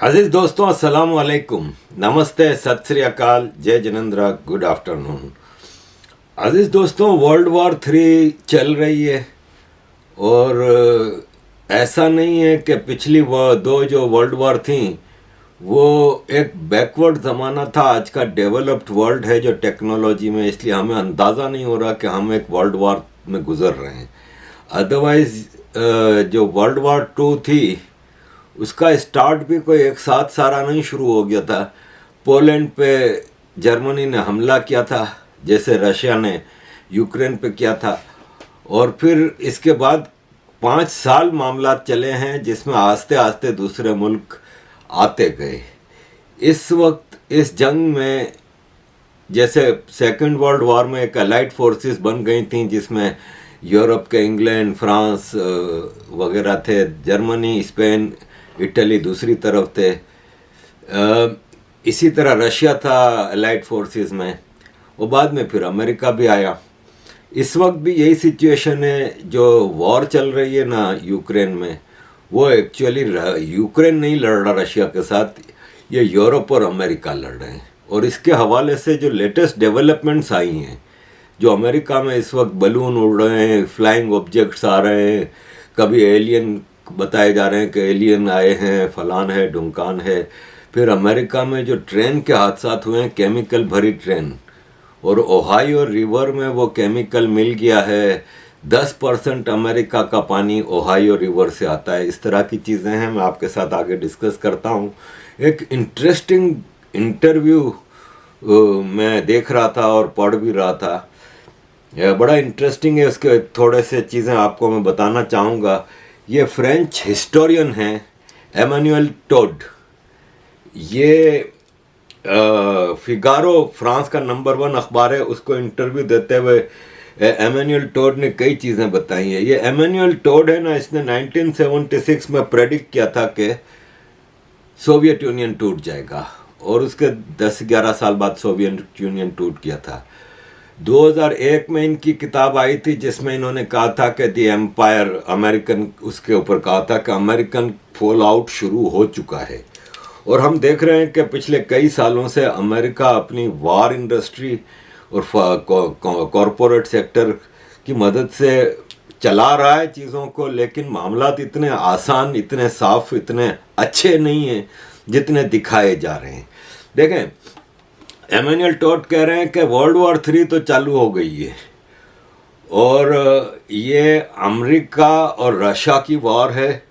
अजीज दोस्तों, अस्सलाम वालेकुम, नमस्ते, सत श्री अकाल, जय जिनेंद्र, गुड आफ्टरनून। अजीज दोस्तों, वर्ल्ड वॉर 3 चल रही है और ऐसा नहीं है कि पिछली दो जो वर्ल्ड वॉर थी वो एक बैकवर्ड ज़माना था। आज का डेवलप्ड वर्ल्ड है जो टेक्नोलॉजी में, इसलिए हमें अंदाज़ा नहीं हो रहा कि हम एक वर्ल्ड वॉर में गुजर रहे हैं। अदरवाइज जो वर्ल्ड वॉर 2 थी उसका स्टार्ट भी कोई एक साथ सारा नहीं शुरू हो गया था। पोलैंड पे जर्मनी ने हमला किया था, जैसे रशिया ने यूक्रेन पे किया था, और फिर इसके बाद 5 साल मामला चले हैं जिसमें आस्ते आस्ते दूसरे मुल्क आते गए। इस वक्त इस जंग में जैसे सेकेंड वर्ल्ड वॉर में एक अलाइड फोर्सेस बन गई थी जिसमें यूरोप के इंग्लैंड, फ्रांस वगैरह थे, जर्मनी, स्पेन, इटली दूसरी तरफ थे। इसी तरह रशिया था अलाइड फोर्सेस में, और बाद में फिर अमेरिका भी आया। इस वक्त भी यही सिचुएशन है। जो वॉर चल रही है ना यूक्रेन में, वो एक्चुअली यूक्रेन नहीं लड़ रहा रशिया के साथ, ये यूरोप और अमेरिका लड़ रहे हैं। और इसके हवाले से जो लेटेस्ट डेवलपमेंट्स आई हैं, जो अमेरिका में इस वक्त बलून उड़ रहे हैं, फ्लाइंग ऑब्जेक्ट्स आ रहे हैं, कभी एलियन बताए जा रहे हैं कि एलियन आए हैं, फलान है, ढुमकान है। फिर अमेरिका में जो ट्रेन के हादसा हुए हैं, केमिकल भरी ट्रेन, और ओहायो रिवर में वो केमिकल मिल गया है। 10% अमेरिका का पानी ओहायो रिवर से आता है। इस तरह की चीज़ें हैं, मैं आपके साथ आगे डिस्कस करता हूँ। एक इंटरेस्टिंग इंटरव्यू मैं देख रहा था और पढ़ भी रहा था, बड़ा इंटरेस्टिंग है। उसके थोड़े से चीज़ें आपको मैं बताना चाहूँगा। ये फ्रेंच हिस्टोरियन हैं एमानुएल टोड। ये फिगारो फ्रांस का नंबर 1 अखबार है, उसको इंटरव्यू देते हुए एमानुएल टोड ने कई चीज़ें बताई हैं। ये एमानुएल टोड है ना, इसने 1976 में प्रेडिक्ट किया था कि सोवियत यूनियन टूट जाएगा, और उसके 10-11 साल बाद सोवियत यूनियन टूट गया था। 2001 में इनकी किताब आई थी जिसमें इन्होंने कहा था कि दी एम्पायर अमेरिकन, उसके ऊपर कहा था कि अमेरिकन फॉल आउट शुरू हो चुका है। और हम देख रहे हैं कि पिछले कई सालों से अमेरिका अपनी वार इंडस्ट्री और कॉरपोरेट सेक्टर की मदद से चला रहा है चीज़ों को, लेकिन मामलात इतने आसान, इतने साफ, इतने अच्छे नहीं हैं जितने दिखाए जा रहे हैं। देखें, एमानुएल टोड कह रहे हैं कि वर्ल्ड वॉर 3 तो चालू हो गई है, और ये अमेरिका और रशिया की वॉर है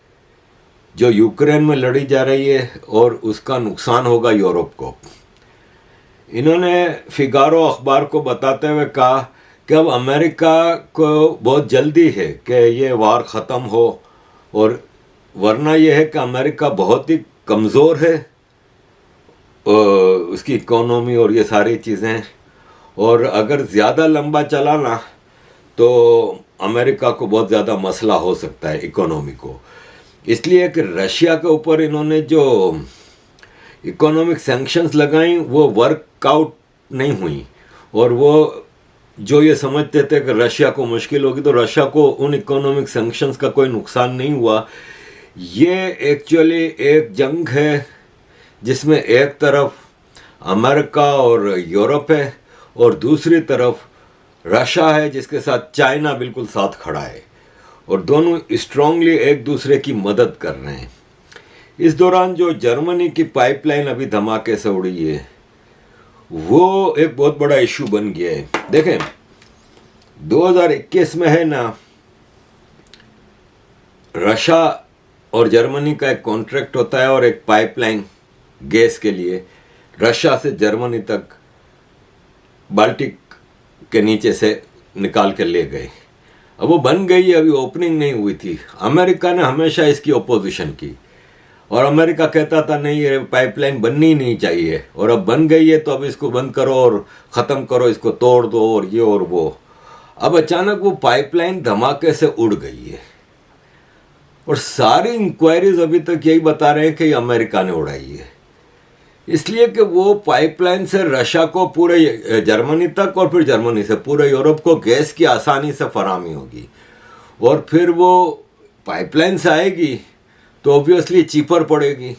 जो यूक्रेन में लड़ी जा रही है, और उसका नुकसान होगा यूरोप को। इन्होंने फिगारो अखबार को बताते हुए कहा कि अब अमेरिका को बहुत जल्दी है कि ये वार ख़त्म हो, और वरना यह है कि अमेरिका बहुत ही कमज़ोर है, उसकी इकोनॉमी और ये सारी चीज़ें, और अगर ज़्यादा लंबा चला ना तो अमेरिका को बहुत ज़्यादा मसला हो सकता है इकोनॉमी को। इसलिए कि रशिया के ऊपर इन्होंने जो इकोनॉमिक सैंक्शंस लगाई वो वर्कआउट नहीं हुई, और वो जो ये समझते थे कि रशिया को मुश्किल होगी, तो रशिया को उन इकोनॉमिक सैंक्शंस का कोई नुकसान नहीं हुआ। ये एक्चुअली एक जंग है जिसमें एक तरफ अमेरिका और यूरोप है, और दूसरी तरफ रशिया है जिसके साथ चाइना बिल्कुल साथ खड़ा है, और दोनों स्ट्रांगली एक दूसरे की मदद कर रहे हैं। इस दौरान जो जर्मनी की पाइपलाइन अभी धमाके से उड़ी है, वो एक बहुत बड़ा इशू बन गया है। देखें, 2021 में है ना, रशिया और जर्मनी का एक कॉन्ट्रैक्ट होता है, और एक पाइपलाइन गैस के लिए रशिया से जर्मनी तक बाल्टिक के नीचे से निकाल कर ले गए। अब वो बन गई, अभी ओपनिंग नहीं हुई थी। अमेरिका ने हमेशा इसकी ओपोजिशन की, और अमेरिका कहता था नहीं, ये पाइपलाइन बननी ही नहीं चाहिए, और अब बन गई है तो अब इसको बंद करो और ख़त्म करो, इसको तोड़ दो, और ये और वो। अब अचानक वो पाइपलाइन धमाके से उड़ गई है, और सारी इंक्वायरीज अभी तक यही बता रहे हैं कि अमेरिका ने उड़ाई है, इसलिए कि वो पाइपलाइन से रशिया को पूरे जर्मनी तक, और फिर जर्मनी से पूरे यूरोप को गैस की आसानी से फराहमी होगी। और फिर वो पाइपलाइन से आएगी तो ऑब्वियसली चीपर पड़ेगी,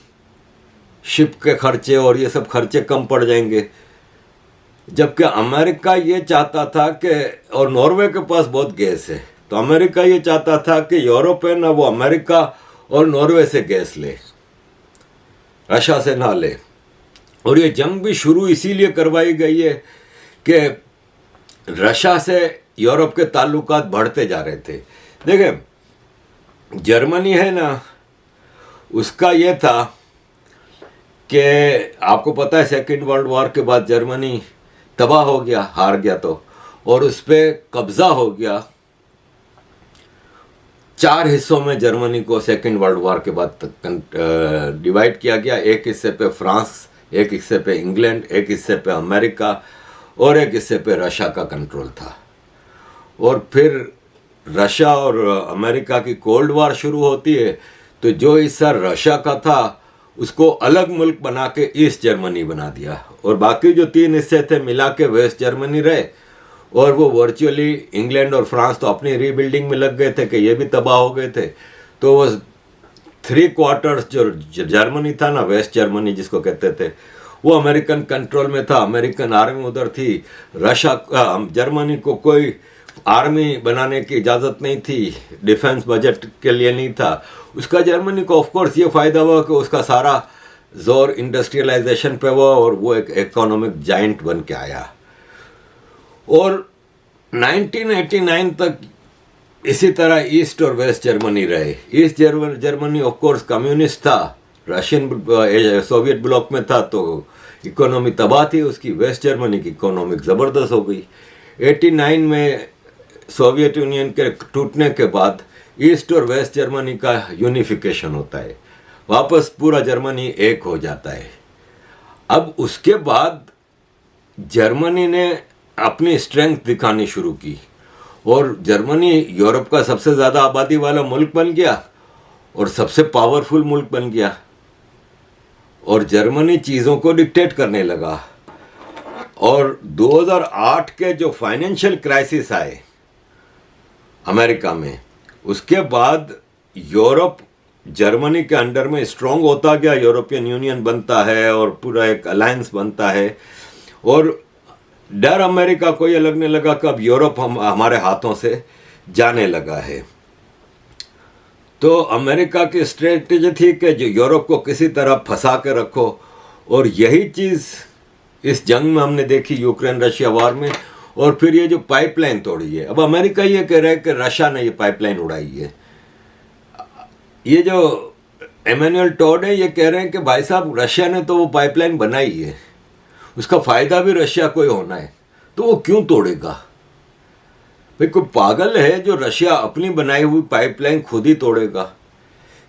शिप के खर्चे और ये सब खर्चे कम पड़ जाएंगे। जबकि अमेरिका ये चाहता था कि, और नॉर्वे के पास बहुत गैस है, तो अमेरिका ये चाहता था कि यूरोप है ना वो अमेरिका और नॉर्वे से गैस ले, रशिया से ना ले। और ये जंग भी शुरू इसीलिए करवाई गई है कि रशिया से यूरोप के ताल्लुकात बढ़ते जा रहे थे। देखें, जर्मनी है ना, उसका ये था कि आपको पता है सेकेंड वर्ल्ड वॉर के बाद जर्मनी तबाह हो गया, हार गया तो, और उस पर कब्जा हो गया। 4 हिस्सों में जर्मनी को सेकेंड वर्ल्ड वॉर के बाद डिवाइड किया गया। एक हिस्से पे फ्रांस, एक हिस्से पे इंग्लैंड, एक हिस्से पे अमेरिका और एक हिस्से पे रशिया का कंट्रोल था। और फिर रशिया और अमेरिका की कोल्ड वॉर शुरू होती है, तो जो हिस्सा रशिया का था उसको अलग मुल्क बना के ईस्ट जर्मनी बना दिया, और बाकी जो 3 हिस्से थे मिला के वेस्ट जर्मनी रहे। और वो वर्चुअली इंग्लैंड और फ्रांस तो अपनी रीबिल्डिंग में लग गए थे कि ये भी तबाह हो गए थे। तो वो 3/4 जो जर्मनी था ना, वेस्ट जर्मनी जिसको कहते थे, वो अमेरिकन कंट्रोल में था। अमेरिकन आर्मी उधर थी। रशिया, जर्मनी को कोई आर्मी बनाने की इजाज़त नहीं थी, डिफेंस बजट के लिए नहीं था उसका। जर्मनी को ऑफकोर्स ये फ़ायदा हुआ कि उसका सारा जोर इंडस्ट्रियलाइजेशन पे हुआ और वो एक इकोनॉमिक जाइंट बन के आया। और 1989 तक इसी तरह ईस्ट और वेस्ट जर्मनी रहे। ईस्ट जर्मनी ऑफकोर्स कम्युनिस्ट था, रशियन सोवियत ब्लॉक में था, तो इकोनॉमी तबाह थी उसकी। वेस्ट जर्मनी की इकोनॉमिक ज़बरदस्त हो गई। 89 में सोवियत यूनियन के टूटने के बाद ईस्ट और वेस्ट जर्मनी का यूनिफिकेशन होता है, वापस पूरा जर्मनी एक हो जाता है। अब उसके बाद जर्मनी ने अपनी स्ट्रेंथ दिखानी शुरू की और जर्मनी यूरोप का सबसे ज़्यादा आबादी वाला मुल्क बन गया और सबसे पावरफुल मुल्क बन गया। और जर्मनी चीज़ों को डिक्टेट करने लगा। और 2008 के जो फाइनेंशियल क्राइसिस आए अमेरिका में, उसके बाद यूरोप जर्मनी के अंडर में स्ट्रांग होता गया, यूरोपियन यूनियन बनता है और पूरा एक अलायंस बनता है। और डर अमेरिका को ये लगने लगा कि अब यूरोप हमारे हाथों से जाने लगा है। तो अमेरिका की स्ट्रेटेजी थी कि जो यूरोप को किसी तरह फंसा के रखो, और यही चीज़ इस जंग में हमने देखी, यूक्रेन रशिया वार में। और फिर ये जो पाइपलाइन तोड़ी है, अब अमेरिका ये कह रहा है कि रशिया ने ये पाइपलाइन उड़ाई है। ये जो एमेनुअल टोड है ये कह रहे हैं कि भाई साहब रशिया ने तो वो पाइपलाइन बनाई है, उसका फ़ायदा भी रशिया को ही होना है, तो वो क्यों तोड़ेगा? भाई कोई पागल है जो रशिया अपनी बनाई हुई पाइपलाइन खुद ही तोड़ेगा?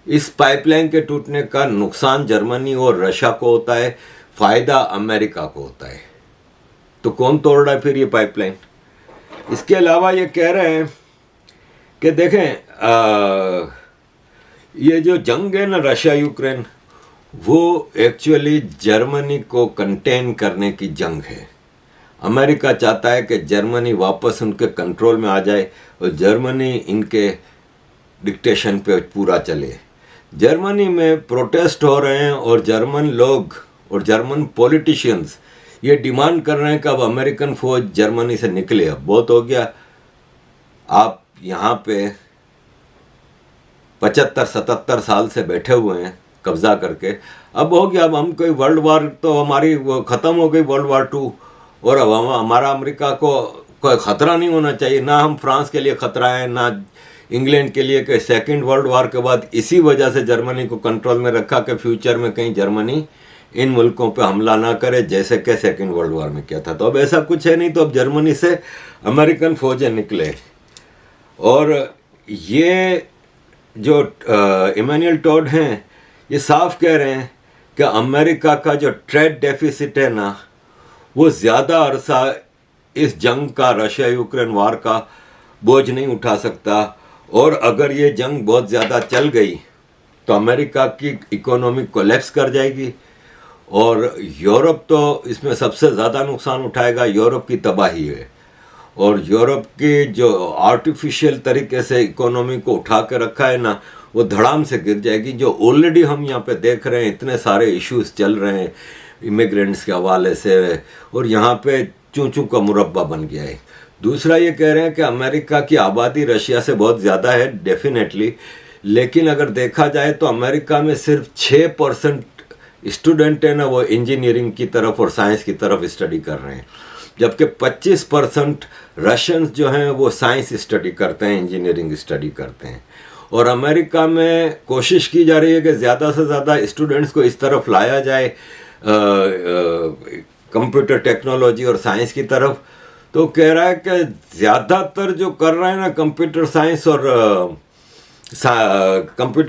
इस पाइपलाइन के टूटने का नुकसान जर्मनी और रशिया को होता है, फ़ायदा अमेरिका को होता है। तो कौन तोड़ रहा है फिर ये पाइपलाइन? इसके अलावा ये कह रहे हैं कि देखें, ये जो जंग है ना रशिया यूक्रेन, वो एक्चुअली जर्मनी को कंटेन करने की जंग है। अमेरिका चाहता है कि जर्मनी वापस उनके कंट्रोल में आ जाए और जर्मनी इनके डिक्टेशन पे पूरा चले। जर्मनी में प्रोटेस्ट हो रहे हैं और जर्मन लोग और जर्मन पॉलिटिशियंस ये डिमांड कर रहे हैं कि अब अमेरिकन फौज जर्मनी से निकले, अब बहुत हो गया। आप यहाँ पे 75-77 साल से बैठे हुए हैं कब्जा करके, अब हो गया, अब हम कोई वर्ल्ड वार तो हमारी वो ख़त्म हो गई, वर्ल्ड वार 2, और अब हमारा अमेरिका को कोई ख़तरा नहीं होना चाहिए, ना हम फ्रांस के लिए ख़तरा है ना इंग्लैंड के लिए। कि सेकेंड वर्ल्ड वार के बाद इसी वजह से जर्मनी को कंट्रोल में रखा कि फ्यूचर में कहीं जर्मनी इन मुल्कों पे हमला ना करे जैसे कि सेकेंड वर्ल्ड वार में किया था। तो अब ऐसा कुछ है नहीं, तो अब जर्मनी से अमेरिकन फौजें निकले। और ये जो इमैनुअल टोड हैं ये साफ कह रहे हैं कि अमेरिका का जो ट्रेड डेफिसिट है ना, वो ज़्यादा अरसा इस जंग का, रशिया यूक्रेन वार का बोझ नहीं उठा सकता। और अगर ये जंग बहुत ज़्यादा चल गई तो अमेरिका की इकोनॉमी कोलैप्स कर जाएगी और यूरोप तो इसमें सबसे ज़्यादा नुकसान उठाएगा। यूरोप की तबाही है और यूरोप की जो आर्टिफिशियल तरीके से इकोनॉमी को उठा के रखा है ना, वो धड़ाम से गिर जाएगी। जो ऑलरेडी हम यहाँ पे देख रहे हैं, इतने सारे इश्यूज चल रहे हैं इमिग्रेंट्स के हवाले से, और यहाँ पे चूं चूं का मुरब्बा बन गया है। दूसरा ये कह रहे हैं कि अमेरिका की आबादी रशिया से बहुत ज़्यादा है, डेफिनेटली, लेकिन अगर देखा जाए तो अमेरिका में सिर्फ 6% स्टूडेंट है ना वो इंजीनियरिंग की तरफ और साइंस की तरफ स्टडी कर रहे हैं, जबकि 25% रशियंस जो हैं वो साइंस स्टडी करते हैं, इंजीनियरिंग स्टडी करते हैं। और अमेरिका में कोशिश की जा रही है कि ज़्यादा से ज़्यादा स्टूडेंट्स को इस तरफ लाया जाए, कंप्यूटर टेक्नोलॉजी और साइंस की तरफ। तो कह रहा है कि ज़्यादातर जो कर रहे हैं ना कंप्यूटर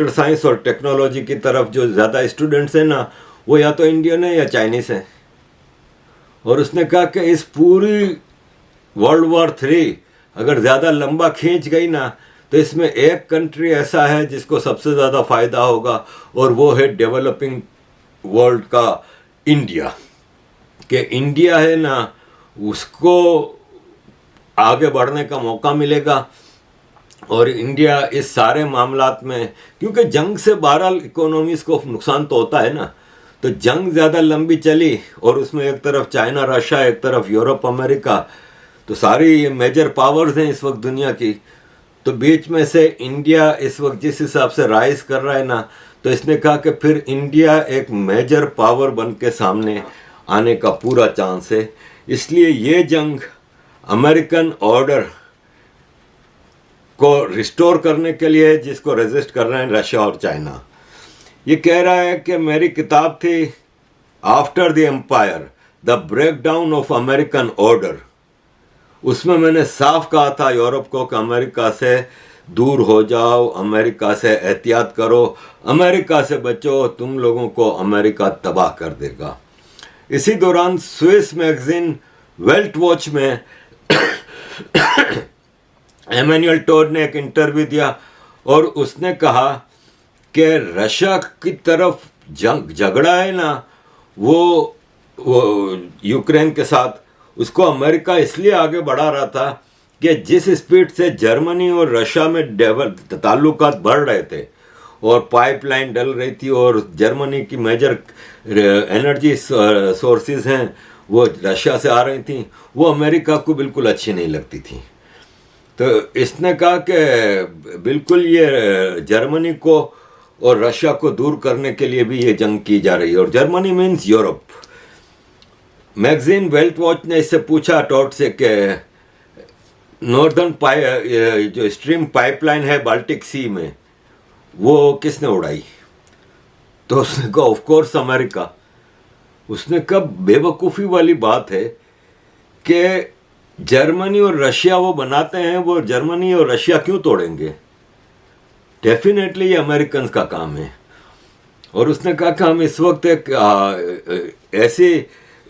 साइंस और टेक्नोलॉजी की तरफ जो ज़्यादा स्टूडेंट्स हैं ना, वो या तो इंडियन है या चाइनीज़ है। और उसने कहा कि इस पूरी वर्ल्ड वॉर 3 अगर ज़्यादा लंबा खींच गई ना, तो इसमें एक कंट्री ऐसा है जिसको सबसे ज़्यादा फ़ायदा होगा, और वो है डेवलपिंग वर्ल्ड का इंडिया। कि इंडिया है ना, उसको आगे बढ़ने का मौका मिलेगा। और इंडिया इस सारे मामलात में, क्योंकि जंग से बहरहाल इकोनॉमीज़ को नुकसान तो होता है ना, तो जंग ज़्यादा लंबी चली और उसमें एक तरफ चाइना रशिया, एक तरफ यूरोप अमेरिका, तो सारी ये मेजर पावर्स हैं इस वक्त दुनिया की। तो बीच में से इंडिया इस वक्त जिस हिसाब से राइज कर रहा है ना, तो इसने कहा कि फिर इंडिया एक मेजर पावर बन के सामने आने का पूरा चांस है। इसलिए ये जंग अमेरिकन ऑर्डर को रिस्टोर करने के लिए जिसको रेजिस्ट कर रहे हैं रशिया और चाइना। ये कह रहा है कि मेरी किताब थी after the empire the breakdown of American order, उसमें मैंने साफ कहा था यूरोप को कि अमेरिका से दूर हो जाओ, अमेरिका से एहतियात करो, अमेरिका से बचो, तुम लोगों को अमेरिका तबाह कर देगा। इसी दौरान स्विस मैगजीन वेल्ट वॉच में एमेन्युअल टोड ने एक इंटरव्यू दिया और उसने कहा कि रशिया की तरफ झगड़ा है ना वो यूक्रेन के साथ, उसको अमेरिका इसलिए आगे बढ़ा रहा था कि जिस स्पीड से जर्मनी और रशिया में ताल्लुकात बढ़ रहे थे और पाइपलाइन डल रही थी और जर्मनी की मेजर एनर्जी सोर्सेज हैं वो रशिया से आ रही थी, वो अमेरिका को बिल्कुल अच्छी नहीं लगती थी। तो इसने कहा कि बिल्कुल ये जर्मनी को और रशिया को दूर करने के लिए भी ये जंग की जा रही है, और Germany means Europe. Magazine belt watch ने इससे पूछा टॉड से कि नॉर्दर्न जो स्ट्रीम पाइपलाइन है बाल्टिक सी में वो किसने उड़ाई, तो उसने कहा ऑफ कोर्स अमेरिका। उसने कहा बेवकूफ़ी वाली बात है कि जर्मनी और रशिया वो बनाते हैं, वो जर्मनी और रशिया क्यों तोड़ेंगे, डेफिनेटली ये अमेरिकन का काम है। और उसने कहा कि हम इस वक्त एक ऐसी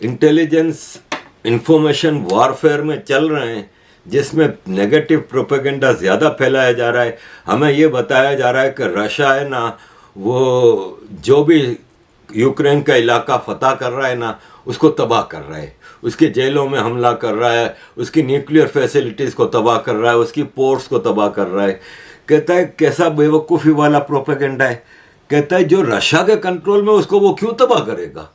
इंटेलिजेंस इंफॉर्मेशन वॉरफेयर में चल रहे हैं जिसमें नेगेटिव प्रोपेगेंडा ज़्यादा फैलाया जा रहा है। हमें ये बताया जा रहा है कि रशिया है ना वो जो भी यूक्रेन का इलाका फतह कर रहा है ना उसको तबाह कर रहा है, उसके जेलों में हमला कर रहा है, उसकी न्यूक्लियर फैसिलिटीज़ को तबाह कर रहा है, उसकी पोर्ट्स को तबाह कर रहा है। कहता है कैसा बेवकूफ़ी वाला प्रोपेगेंडा है। कहता है जो रशिया के कंट्रोल में उसको वो क्यों तबाह करेगा,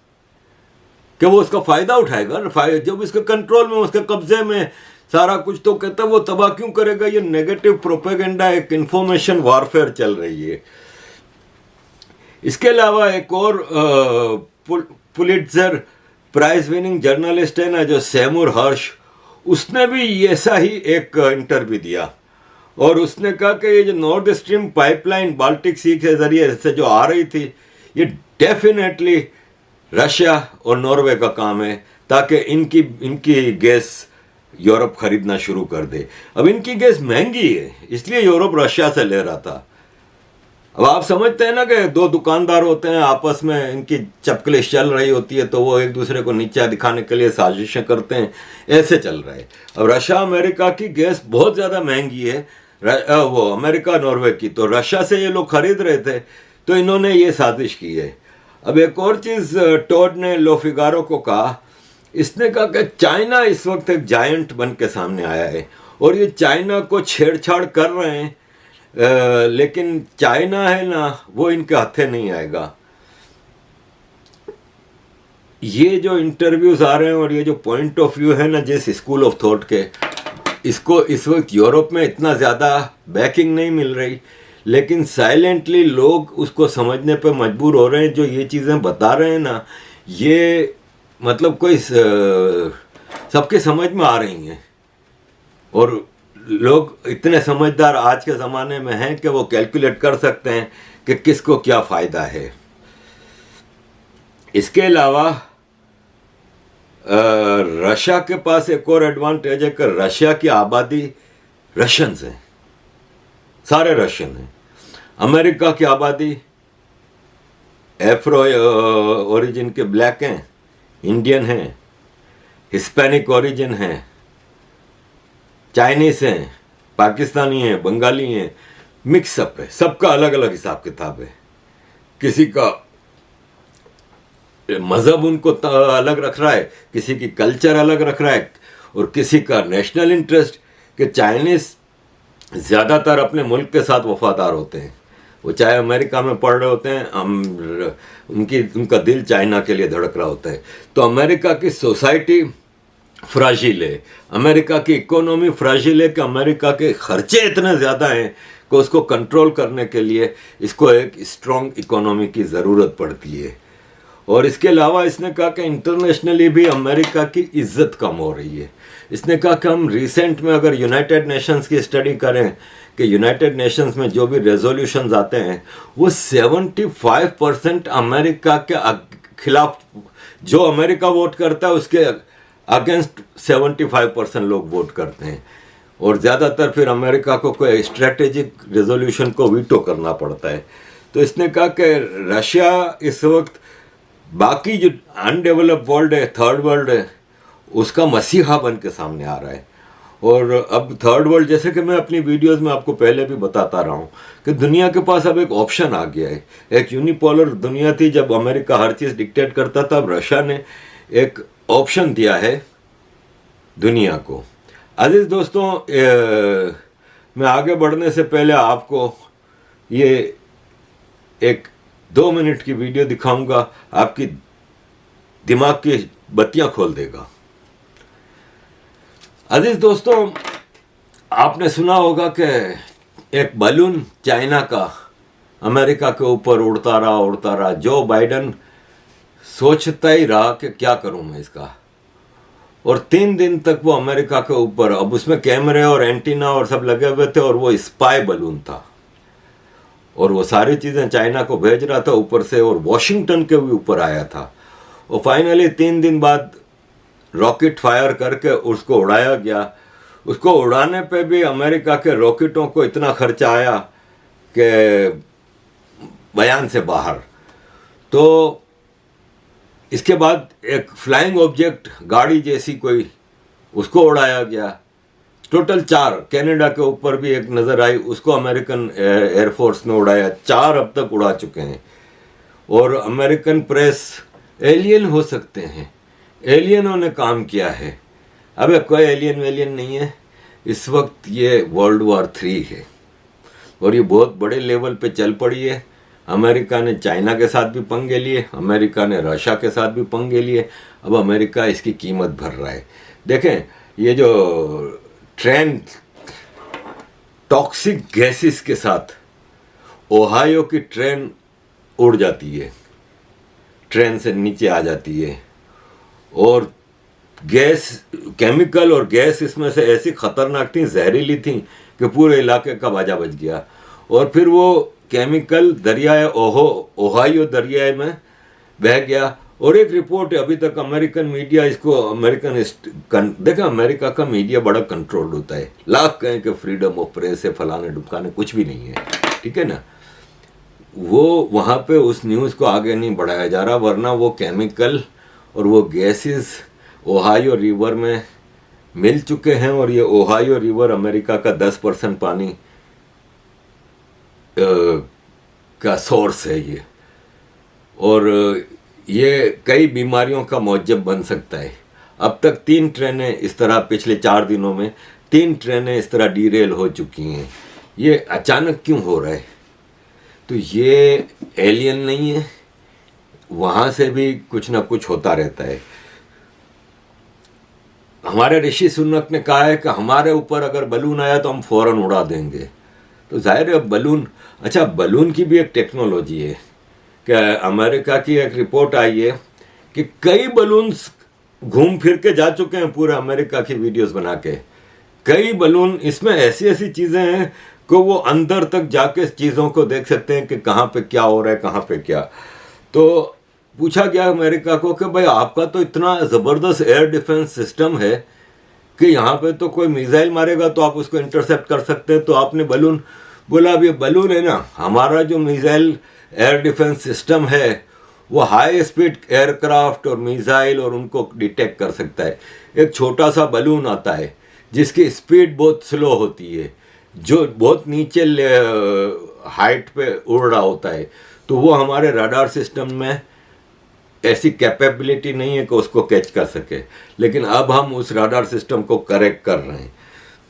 कि वो उसका फ़ायदा उठाएगा, जब इसके कंट्रोल में उसके कब्जे में सारा कुछ, तो कहता है वो तबाह क्यों करेगा। ये नेगेटिव प्रोपेगेंडा, एक इंफॉर्मेशन वॉरफेयर चल रही है। इसके अलावा एक और पुलिट्जर प्राइज विनिंग जर्नलिस्ट है ना जो सेमुर हर्ष, उसने भी ऐसा ही एक इंटरव्यू दिया और उसने कहा कि ये जो नॉर्थ स्ट्रीम पाइपलाइन बाल्टिक सी के जरिए से जो आ रही थी ये डेफिनेटली रशिया और नॉर्वे का काम है ताकि इनकी गैस यूरोप खरीदना शुरू कर दे। अब इनकी गैस महंगी है इसलिए यूरोप रशिया से ले रहा था। अब आप समझते हैं ना कि दो दुकानदार होते हैं, आपस में इनकी चपकलिश चल रही होती है तो वो एक दूसरे को नीचा दिखाने के लिए साजिशें करते हैं, ऐसे चल रहा है। अब रशिया अमेरिका की गैस बहुत ज़्यादा महंगी है, वो अमेरिका नॉर्वे की, तो रशिया से ये लोग खरीद रहे थे तो इन्होंने ये साजिश की है। अब एक और चीज़ टॉड ने लो फिगारो को कहा, इसने कहा कि चाइना इस वक्त एक जायंट बन के सामने आया है और ये चाइना को छेड़छाड़ कर रहे हैं लेकिन चाइना है ना, वो इनके हाथे नहीं आएगा। ये जो इंटरव्यूज आ रहे हैं और ये जो पॉइंट ऑफ व्यू है ना जिस स्कूल ऑफ थॉट के, इसको इस वक्त यूरोप में इतना ज़्यादा बैकिंग नहीं मिल रही, लेकिन साइलेंटली लोग उसको समझने पे मजबूर हो रहे हैं। जो ये चीज़ें बता रहे हैं ना, ये मतलब कोई सबके समझ में आ रही हैं, और लोग इतने समझदार आज के ज़माने में हैं कि वो कैलकुलेट कर सकते हैं कि किसको क्या फ़ायदा है। इसके अलावा रशिया के पास एक और एडवांटेज है कि रशिया की आबादी रशियंस हैं, सारे रशियन हैं। अमेरिका की आबादी एफ्रो ओरिजिन के ब्लैक हैं, इंडियन हैं, हिस्पैनिक ओरिजिन हैं, चाइनीस हैं, पाकिस्तानी हैं, बंगाली हैं, मिक्सअप है। सबका अलग अलग हिसाब किताब है। किसी का मज़हब उनको अलग रख रहा है, किसी की कल्चर अलग रख रहा है, और किसी का नेशनल इंटरेस्ट कि चाइनीज़ ज़्यादातर अपने मुल्क के साथ वफादार होते हैं। वो चाहे अमेरिका में पढ़ रहे होते हैं, उनका दिल चाइना के लिए धड़क रहा होता है। तो अमेरिका की सोसाइटी फ्राजिल है, अमेरिका की इकोनॉमी फ्राजिल है कि अमेरिका के खर्चे इतने ज़्यादा हैं कि उसको कंट्रोल करने के लिए इसको एक स्ट्रॉन्ग इकोनॉमी की ज़रूरत पड़ती है। और इसके अलावा इसने कहा कि इंटरनेशनली भी अमेरिका की इज्जत कम हो रही है। इसने कहा कि हम रिसेंट में अगर यूनाइटेड नेशंस की स्टडी करें कि यूनाइटेड नेशंस में जो भी रेजोल्यूशंस आते हैं वो 75% अमेरिका के खिलाफ, जो अमेरिका वोट करता है उसके अगेंस्ट 75% लोग वोट करते हैं, और ज़्यादातर फिर अमेरिका को कोई स्ट्रेटेजिक रेजोल्यूशन को वीटो करना पड़ता है। तो इसने कहा कि रशिया इस वक्त बाकी जो अनडेवलप्ड वर्ल्ड है, थर्ड वर्ल्ड है, उसका मसीहा बन के सामने आ रहा है। और अब थर्ड वर्ल्ड, जैसे कि मैं अपनी वीडियोस में आपको पहले भी बताता रहा हूँ कि दुनिया के पास अब एक ऑप्शन आ गया है। एक यूनिपोलर दुनिया थी, जब अमेरिका हर चीज़ डिक्टेट करता था, अब रशिया ने एक ऑप्शन दिया है दुनिया को। अजीज दोस्तों, मैं आगे बढ़ने से पहले आपको ये एक 2 मिनट की वीडियो दिखाऊंगा, आपकी दिमाग की बत्तियां खोल देगा। अजीज दोस्तों, आपने सुना होगा कि एक बलून चाइना का अमेरिका के ऊपर उड़ता रहा। जो बाइडन सोचता ही रहा कि क्या करूं मैं इसका, और 3 दिन तक वो अमेरिका के ऊपर, अब उसमें कैमरे और एंटीना और सब लगे हुए थे, और वो स्पाई बलून था, और वो सारी चीज़ें चाइना को भेज रहा था ऊपर से, और वॉशिंगटन के भी ऊपर आया था। और फाइनली 3 दिन बाद रॉकेट फायर करके उसको उड़ाया गया। उसको उड़ाने पे भी अमेरिका के रॉकेटों को इतना खर्चा आया कि बयान से बाहर। तो इसके बाद एक फ्लाइंग ऑब्जेक्ट गाड़ी जैसी कोई, उसको उड़ाया गया। टोटल 4, कनाडा के ऊपर भी एक नज़र आई, उसको अमेरिकन एयरफोर्स ने उड़ाया। 4 अब तक उड़ा चुके हैं। और अमेरिकन प्रेस एलियन हो सकते हैं, एलियनों ने काम किया है। अब कोई एलियन वेलियन नहीं है। इस वक्त ये वर्ल्ड वॉर 3 है, और ये बहुत बड़े लेवल पे चल पड़ी है। अमेरिका ने चाइना के साथ भी पंगे लिए, अमेरिका ने रशिया के साथ भी पंगे लिए। अब अमेरिका इसकी कीमत भर रहा है। देखें, ये जो ट्रेन टॉक्सिक गैसेस के साथ, ओहायो की ट्रेन उड़ जाती है, ट्रेन से नीचे आ जाती है, और गैस, केमिकल और गैस इसमें से ऐसी खतरनाक थी, जहरीली थी कि पूरे इलाके का बाजा बच गया। और फिर वो केमिकल दरियाए ओहायो दरियाए में बह गया। और एक रिपोर्ट है, अभी तक अमेरिकन मीडिया इसको, देखा, अमेरिका का मीडिया बड़ा कंट्रोल्ड होता है। लाख कहें कि फ्रीडम ऑफ प्रेस है, फलाने ढुकाने, कुछ भी नहीं है, ठीक है ना। वो वहाँ पे उस न्यूज़ को आगे नहीं बढ़ाया जा रहा, वरना वो केमिकल और वो गैसेस ओहायो रिवर में मिल चुके हैं। और ये ओहायो रिवर अमेरिका का 10% पानी का सोर्स है ये, और ये कई बीमारियों का मौजब बन सकता है। अब तक 3 ट्रेनें इस तरह, पिछले 4 दिनों में 3 ट्रेनें इस तरह डीरेल हो चुकी हैं। ये अचानक क्यों हो रहा है? तो ये एलियन नहीं है, वहाँ से भी कुछ ना कुछ होता रहता है। हमारे ऋषि सुनक ने कहा है कि हमारे ऊपर अगर बलून आया तो हम फौरन उड़ा देंगे। तो जाहिर है बलून, अच्छा बलून की भी एक टेक्नोलॉजी है कि अमेरिका की एक रिपोर्ट आई है कि कई बलून्स घूम फिर के जा चुके हैं पूरे अमेरिका की वीडियोस बना के। कई बलून, इसमें ऐसी ऐसी चीज़ें हैं कि वो अंदर तक जाके चीज़ों को देख सकते हैं कि कहाँ पे क्या हो रहा है, कहाँ पे क्या। तो पूछा गया अमेरिका को कि भाई आपका तो इतना ज़बरदस्त एयर डिफेंस सिस्टम है कि यहाँ पे तो कोई मिसाइल मारेगा तो आप उसको इंटरसेप्ट कर सकते हैं, तो आपने बलून, बोला अब ये बलून है ना, हमारा जो मिसाइल एयर डिफेंस सिस्टम है वो हाई स्पीड एयरक्राफ्ट और मिसाइल और उनको डिटेक्ट कर सकता है। एक छोटा सा बलून आता है जिसकी स्पीड बहुत स्लो होती है, जो बहुत नीचे हाइट पे उड़ रहा होता है, तो वो हमारे रडार सिस्टम में ऐसी कैपेबिलिटी नहीं है कि उसको कैच कर सके। लेकिन अब हम उस रडार सिस्टम को करेक्ट कर रहे हैं।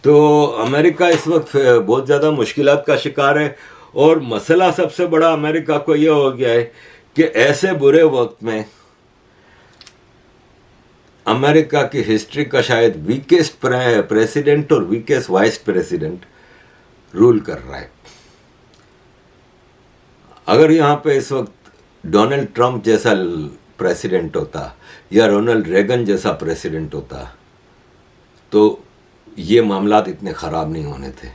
तो अमेरिका इस वक्त बहुत ज़्यादा मुश्किलात का शिकार है। और मसला सबसे बड़ा अमेरिका को ये हो गया है कि ऐसे बुरे वक्त में अमेरिका की हिस्ट्री का शायद वीकेस्ट प्रेसिडेंट और वीकेस्ट वाइस प्रेसिडेंट रूल कर रहा है। अगर यहाँ पे इस वक्त डोनाल्ड ट्रंप जैसा प्रेसिडेंट होता या रोनाल्ड रेगन जैसा प्रेसिडेंट होता तो ये मामलात इतने ख़राब नहीं होने थे।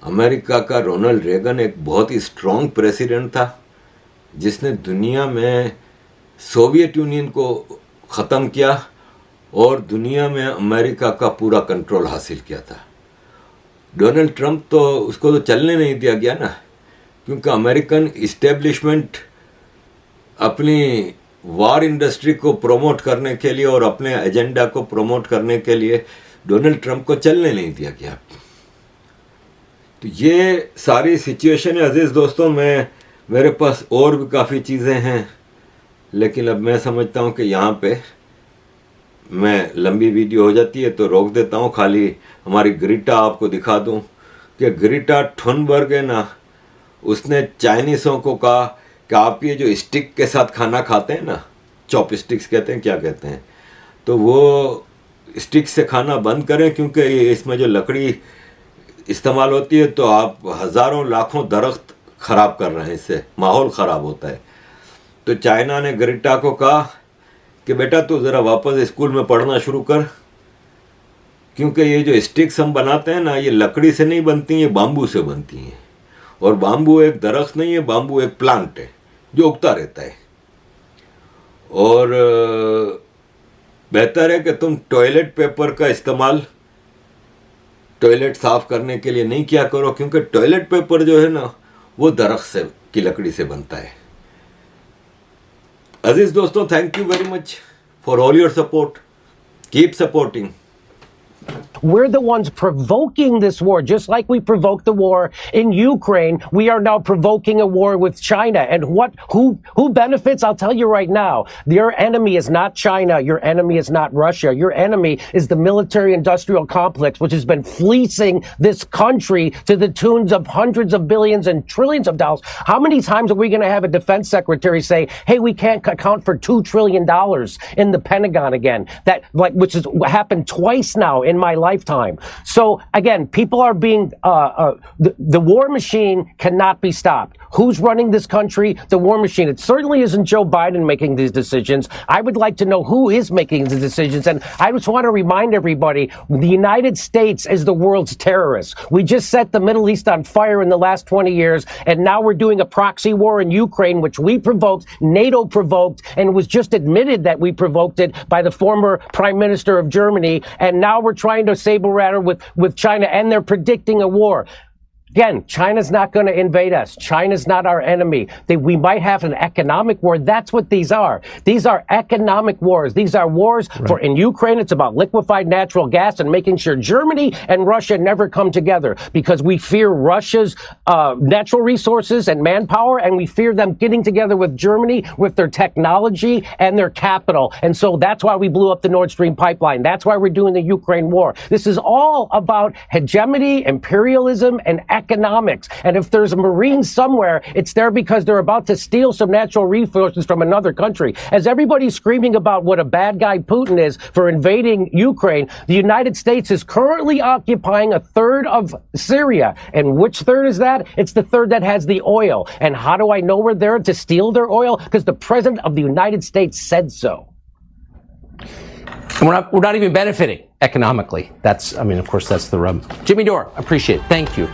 अमेरिका का रोनाल्ड रेगन एक बहुत ही स्ट्रॉन्ग प्रेसिडेंट था जिसने दुनिया में सोवियत यूनियन को ख़त्म किया और दुनिया में अमेरिका का पूरा कंट्रोल हासिल किया था। डोनाल्ड ट्रंप तो उसको तो चलने नहीं दिया गया ना, क्योंकि अमेरिकन इस्टेब्लिशमेंट अपनी वार इंडस्ट्री को प्रमोट करने के लिए और अपने एजेंडा को प्रमोट करने के लिए डोनाल्ड ट्रंप को चलने नहीं दिया गया। तो ये सारी सिचुएशन है अजीज़ दोस्तों। मेरे पास और भी काफ़ी चीज़ें हैं, लेकिन अब मैं समझता हूँ कि यहाँ पे मैं लंबी वीडियो हो जाती है तो रोक देता हूँ। खाली हमारी ग्रीटा आपको दिखा दूँ कि ग्रीटा थुनबर्ग है ना, उसने चाइनीज़ों को कहा कि आप ये जो स्टिक के साथ खाना खाते हैं ना, चॉपस्टिक्स कहते हैं, क्या कहते हैं, तो वो स्टिक से खाना बंद करें, क्योंकि इसमें जो लकड़ी इस्तेमाल होती है तो आप हज़ारों लाखों दरख्त ख़राब कर रहे हैं, इससे माहौल ख़राब होता है। तो चाइना ने ग्रीटा को कहा कि बेटा तू ज़रा वापस स्कूल में पढ़ना शुरू कर, क्योंकि ये जो स्टिक्स हम बनाते हैं ना, ये लकड़ी से नहीं बनती, ये बाम्बू से बनती हैं। और बाम्बू एक दरख्त नहीं है, बाम्बू एक प्लांट है जो उगता रहता है। और बेहतर है कि तुम टॉयलेट पेपर का इस्तेमाल टॉयलेट साफ़ करने के लिए नहीं किया करो, क्योंकि टॉयलेट पेपर जो है ना वो दरख्त से की लकड़ी से बनता है। अजीज दोस्तों, thank you very much for all your support. Keep supporting. We're the ones provoking this war, just like we provoked the war in Ukraine. We are now provoking a war with China. And who benefits? I'll tell you right now. Your enemy is not China. Your enemy is not Russia. Your enemy is the military-industrial complex, which has been fleecing this country to the tunes of hundreds of billions and trillions of dollars. How many times are we going to have a defense secretary say, "Hey, we can't account for $2 trillion in the Pentagon again"? Which has happened twice now in my lifetime. So again, people are being the war machine cannot be stopped. Who's running this country? The war machine. It certainly isn't Joe Biden making these decisions. I would like to know who is making the decisions. And I just want to remind everybody, the United States is the world's terrorist. We just set the Middle East on fire in the last 20 years, and now we're doing a proxy war in Ukraine, which we provoked, NATO provoked, and it was just admitted that we provoked it by the former Prime Minister of Germany. And now we're trying to saber rattle with China, and they're predicting a war. Again, China's not going to invade us. China's not our enemy. We might have an economic war. That's what these are. These are economic wars. These are wars for, in Ukraine, it's about liquefied natural gas and making sure Germany and Russia never come together because we fear Russia's natural resources and manpower, and we fear them getting together with Germany with their technology and their capital. And so that's why we blew up the Nord Stream pipeline. That's why we're doing the Ukraine war. This is all about hegemony, imperialism, and economics. And if there's a Marine somewhere, it's there because they're about to steal some natural resources from another country. As everybody's screaming about what a bad guy Putin is for invading Ukraine, the United States is currently occupying a third of Syria. And which third is that? It's the third that has the oil. And how do I know we're there to steal their oil? Because the President of the United States said so. And we're not even benefiting economically. Of course, that's the rub. Jimmy Dore, appreciate it. Thank you.